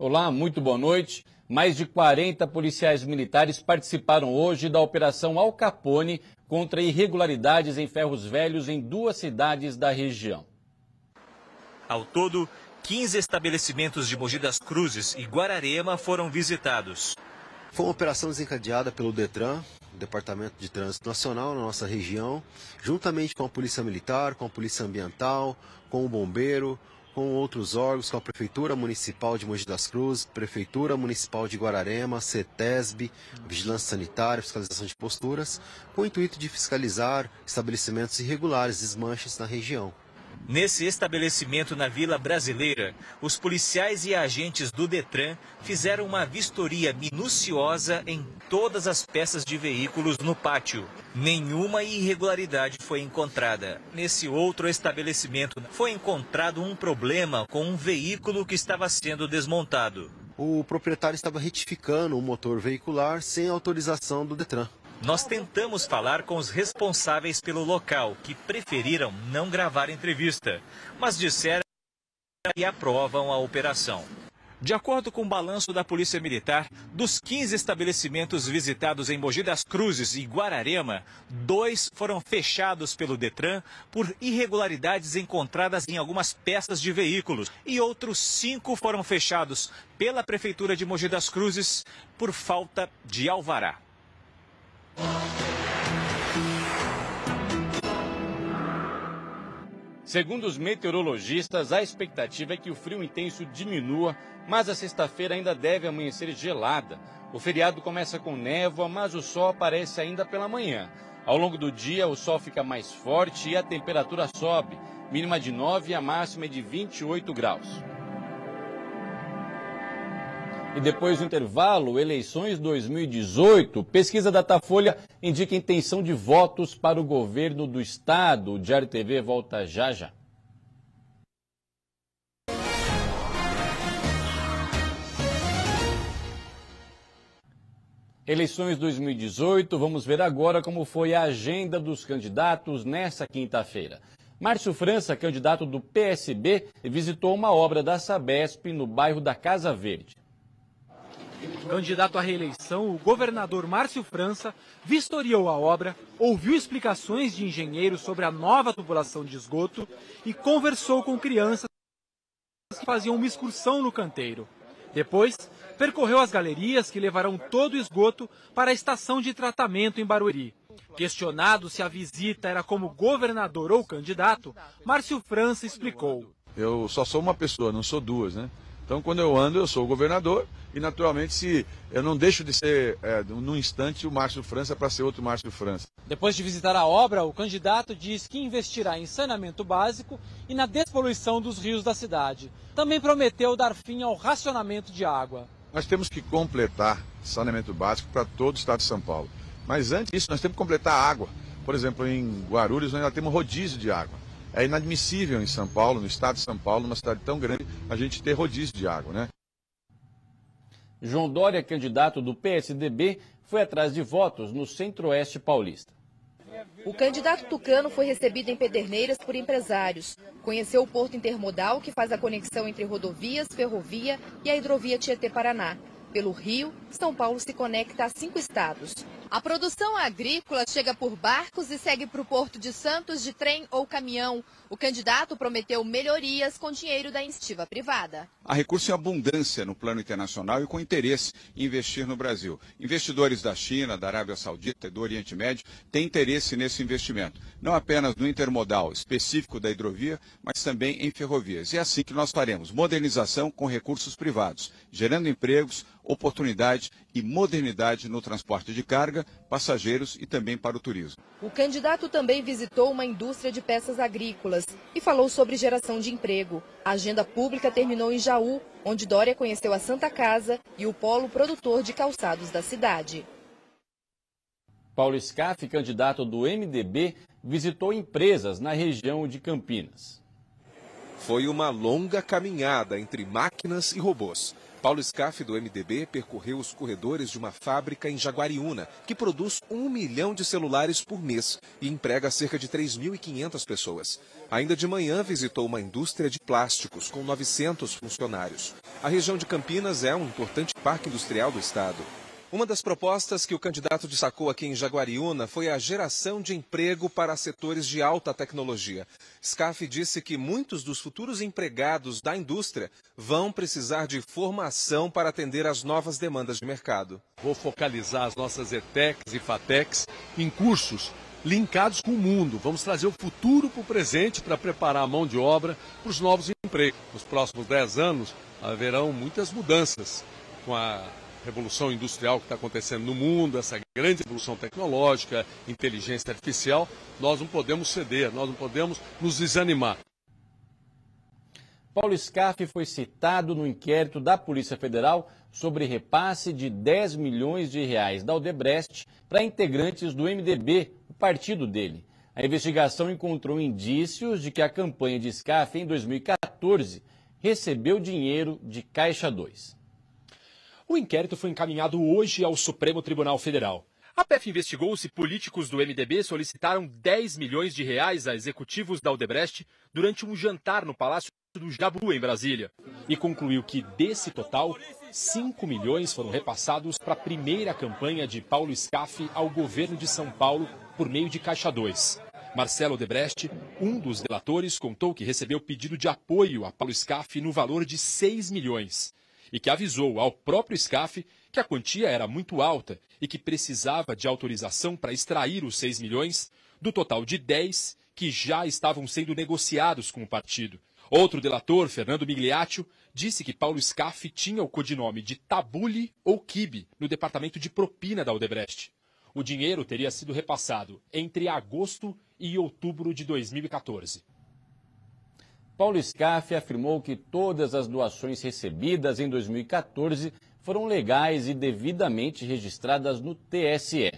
Olá, muito boa noite. Mais de 40 policiais militares participaram hoje da Operação Al Capone contra irregularidades em ferros velhos em 2 cidades da região. Ao todo, 15 estabelecimentos de Mogi das Cruzes e Guararema foram visitados. Foi uma operação desencadeada pelo Detran, o Departamento de Trânsito Nacional na nossa região, juntamente com a Polícia Militar, com a Polícia Ambiental, com o Bombeiro, com outros órgãos, com a Prefeitura Municipal de Mogi das Cruzes, Prefeitura Municipal de Guararema, CETESB, Vigilância Sanitária, Fiscalização de Posturas, com o intuito de fiscalizar estabelecimentos irregulares, desmanches na região. Nesse estabelecimento na Vila Brasileira, os policiais e agentes do Detran fizeram uma vistoria minuciosa em todas as peças de veículos no pátio. Nenhuma irregularidade foi encontrada. Nesse outro estabelecimento foi encontrado um problema com um veículo que estava sendo desmontado. O proprietário estava retificando o motor veicular sem autorização do Detran. Nós tentamos falar com os responsáveis pelo local, que preferiram não gravar entrevista, mas disseram que aprovam a operação. De acordo com o balanço da Polícia Militar, dos 15 estabelecimentos visitados em Mogi das Cruzes e Guararema, 2 foram fechados pelo Detran por irregularidades encontradas em algumas peças de veículos e outros 5 foram fechados pela Prefeitura de Mogi das Cruzes por falta de alvará. Segundo os meteorologistas, a expectativa é que o frio intenso diminua, mas a sexta-feira ainda deve amanhecer gelada. O feriado começa com névoa, mas o sol aparece ainda pela manhã. Ao longo do dia, o sol fica mais forte e a temperatura sobe, mínima de 9 e a máxima é de 28 graus. E depois do intervalo, eleições 2018, pesquisa Datafolha indica intenção de votos para o governo do estado. O Diário TV volta já já. Eleições 2018, vamos ver agora como foi a agenda dos candidatos nesta quinta-feira. Márcio França, candidato do PSB, visitou uma obra da Sabesp no bairro da Casa Verde. Candidato à reeleição, o governador Márcio França vistoriou a obra, ouviu explicações de engenheiros sobre a nova tubulação de esgoto e conversou com crianças que faziam uma excursão no canteiro. Depois, percorreu as galerias que levarão todo o esgoto para a estação de tratamento em Barueri. Questionado se a visita era como governador ou candidato, Márcio França explicou. Eu só sou uma pessoa, não sou duas, né? Então, quando eu ando, eu sou o governador e, naturalmente, se eu não deixo de ser, num instante, o Márcio França para ser outro Márcio França. Depois de visitar a obra, o candidato diz que investirá em saneamento básico e na despoluição dos rios da cidade. Também prometeu dar fim ao racionamento de água. Nós temos que completar saneamento básico para todo o estado de São Paulo. Mas antes disso, nós temos que completar a água. Por exemplo, em Guarulhos, nós ainda temos rodízio de água. É inadmissível em São Paulo, no estado de São Paulo, numa cidade tão grande, a gente ter rodízio de água, né? João Dória, candidato do PSDB, foi atrás de votos no Centro-Oeste paulista. O candidato tucano foi recebido em Pederneiras por empresários. Conheceu o porto intermodal que faz a conexão entre rodovias, ferrovia e a hidrovia Tietê-Paraná. Pelo rio, São Paulo se conecta a 5 estados. A produção agrícola chega por barcos e segue para o Porto de Santos de trem ou caminhão. O candidato prometeu melhorias com dinheiro da iniciativa privada. Há recurso em abundância no plano internacional e com interesse em investir no Brasil. Investidores da China, da Arábia Saudita e do Oriente Médio têm interesse nesse investimento. Não apenas no intermodal específico da hidrovia, mas também em ferrovias. E é assim que nós faremos modernização com recursos privados, gerando empregos, oportunidade e modernidade no transporte de carga, passageiros e também para o turismo. O candidato também visitou uma indústria de peças agrícolas e falou sobre geração de emprego. A agenda pública terminou em Jaú, onde Dória conheceu a Santa Casa e o polo produtor de calçados da cidade. Paulo Scaff, candidato do MDB, visitou empresas na região de Campinas. Foi uma longa caminhada entre máquinas e robôs. Paulo Scaff, do MDB, percorreu os corredores de uma fábrica em Jaguariúna, que produz 1 milhão de celulares por mês e emprega cerca de 3.500 pessoas. Ainda de manhã, visitou uma indústria de plásticos com 900 funcionários. A região de Campinas é um importante parque industrial do estado. Uma das propostas que o candidato destacou aqui em Jaguariúna foi a geração de emprego para setores de alta tecnologia. Scaff disse que muitos dos futuros empregados da indústria vão precisar de formação para atender às novas demandas de mercado. Vou focalizar as nossas ETECs e FATECs em cursos linkados com o mundo. Vamos trazer o futuro para o presente para preparar a mão de obra para os novos empregos. Nos próximos 10 anos haverão muitas mudanças com a revolução industrial que está acontecendo no mundo, essa grande revolução tecnológica, inteligência artificial. Nós não podemos ceder, nós não podemos nos desanimar. Paulo Scaff foi citado no inquérito da Polícia Federal sobre repasse de 10 milhões de reais da Odebrecht para integrantes do MDB, o partido dele. A investigação encontrou indícios de que a campanha de Scaff em 2014 recebeu dinheiro de Caixa 2. O inquérito foi encaminhado hoje ao Supremo Tribunal Federal. A PF investigou se políticos do MDB solicitaram 10 milhões de reais a executivos da Odebrecht durante um jantar no Palácio do Jaburu, em Brasília. E concluiu que, desse total, 5 milhões foram repassados para a primeira campanha de Paulo Scaff ao governo de São Paulo por meio de Caixa 2. Marcelo Odebrecht, um dos delatores, contou que recebeu pedido de apoio a Paulo Scaff no valor de 6 milhões. E que avisou ao próprio Scaff que a quantia era muito alta e que precisava de autorização para extrair os 6 milhões do total de 10 que já estavam sendo negociados com o partido. Outro delator, Fernando Migliaccio, disse que Paulo Scaff tinha o codinome de Tabule ou Kibe no departamento de propina da Odebrecht. O dinheiro teria sido repassado entre agosto e outubro de 2014. Paulo Scaff afirmou que todas as doações recebidas em 2014 foram legais e devidamente registradas no TSE.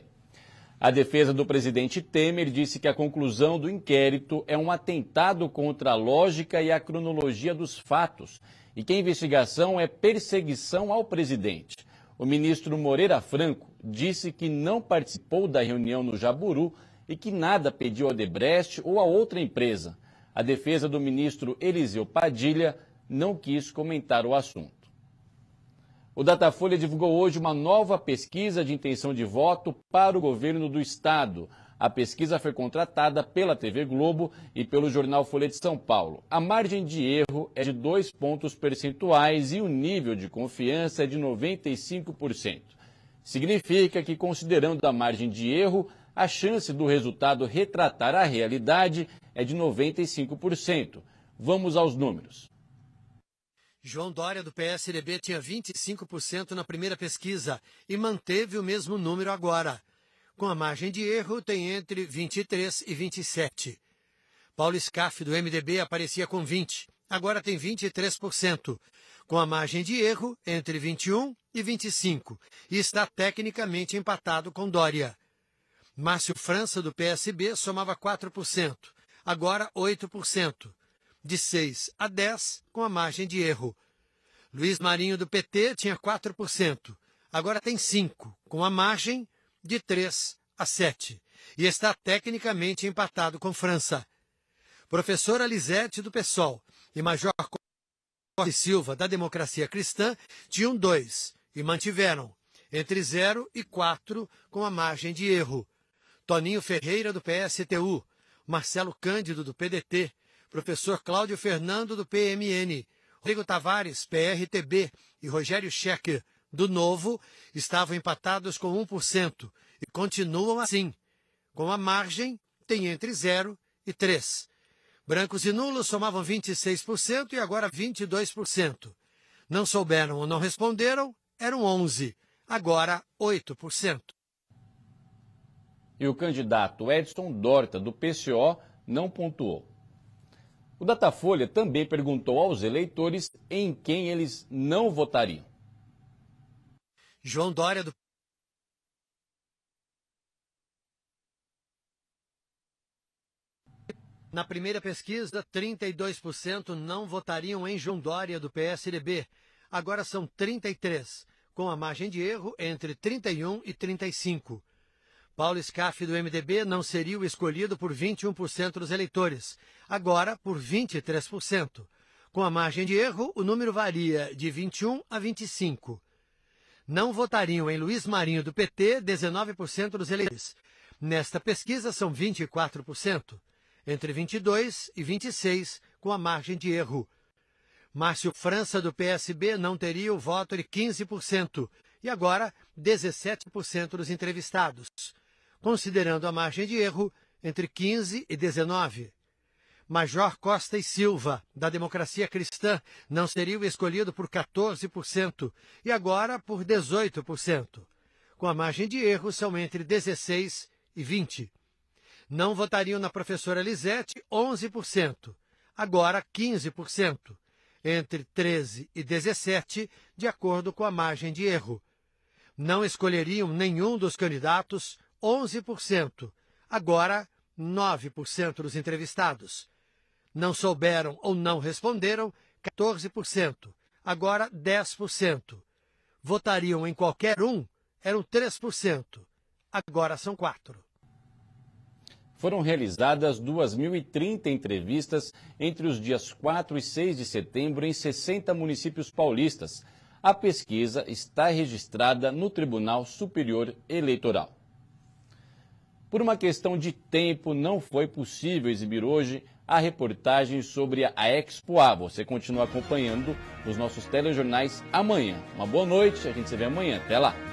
A defesa do presidente Temer disse que a conclusão do inquérito é um atentado contra a lógica e a cronologia dos fatos e que a investigação é perseguição ao presidente. O ministro Moreira Franco disse que não participou da reunião no Jaburu e que nada pediu a Odebrecht ou a outra empresa. A defesa do ministro Eliseu Padilha não quis comentar o assunto. O Datafolha divulgou hoje uma nova pesquisa de intenção de voto para o governo do estado. A pesquisa foi contratada pela TV Globo e pelo jornal Folha de São Paulo. A margem de erro é de 2 pontos percentuais e o nível de confiança é de 95%. Significa que, considerando a margem de erro, a chance do resultado retratar a realidade é de 95%. Vamos aos números. João Dória, do PSDB, tinha 25% na primeira pesquisa e manteve o mesmo número agora. Com a margem de erro, tem entre 23% e 27%. Paulo Scaff, do MDB, aparecia com 20%, agora tem 23%. Com a margem de erro, entre 21% e 25%, e está tecnicamente empatado com Dória. Márcio França, do PSB, somava 4%, agora 8%, de 6% a 10% com a margem de erro. Luiz Marinho, do PT, tinha 4%, agora tem 5%, com a margem de 3% a 7%, e está tecnicamente empatado com França. Professora Lisete, do PSOL, e Major Costa Silva, da Democracia Cristã, tinham 2% e mantiveram entre 0% e 4% com a margem de erro. Toninho Ferreira, do PSTU, Marcelo Cândido, do PDT, professor Cláudio Fernando, do PMN, Rodrigo Tavares, PRTB, e Rogério Schecker, do Novo, estavam empatados com 1% e continuam assim. Com a margem, tem entre 0% e 3%. Brancos e nulos somavam 26% e agora 22%. Não souberam ou não responderam, eram 11%, agora 8%. E o candidato Edson Dorta, do PCO, não pontuou. O Datafolha também perguntou aos eleitores em quem eles não votariam. João Dória, do Na primeira pesquisa, 32% não votariam em João Dória, do PSDB. Agora são 33%, com a margem de erro entre 31% e 35%. Paulo Scaff, do MDB, não seria o escolhido por 21% dos eleitores, agora por 23%, Com a margem de erro, o número varia de 21 a 25. Não votariam em Luiz Marinho do PT 19% dos eleitores. Nesta pesquisa são 24%, entre 22 e 26 com a margem de erro. Márcio França do PSB não teria o voto de 15% e agora 17% dos entrevistados, considerando a margem de erro entre 15 e 19. Major Costa e Silva, da Democracia Cristã, não seria o escolhido por 14% e agora por 18%. Com a margem de erro, são entre 16% e 20%. Não votariam na professora Lisete, 11%, agora 15%, entre 13% e 17%, de acordo com a margem de erro. Não escolheriam nenhum dos candidatos, 11%, agora 9% dos entrevistados. Não souberam ou não responderam, 14%, agora 10%. Votariam em qualquer um, eram 3%, agora são 4%. Foram realizadas 2.030 entrevistas entre os dias 4 e 6 de setembro em 60 municípios paulistas. A pesquisa está registrada no Tribunal Superior Eleitoral. Por uma questão de tempo, não foi possível exibir hoje a reportagem sobre a Expoá. Você continua acompanhando os nossos telejornais amanhã. Uma boa noite, a gente se vê amanhã. Até lá!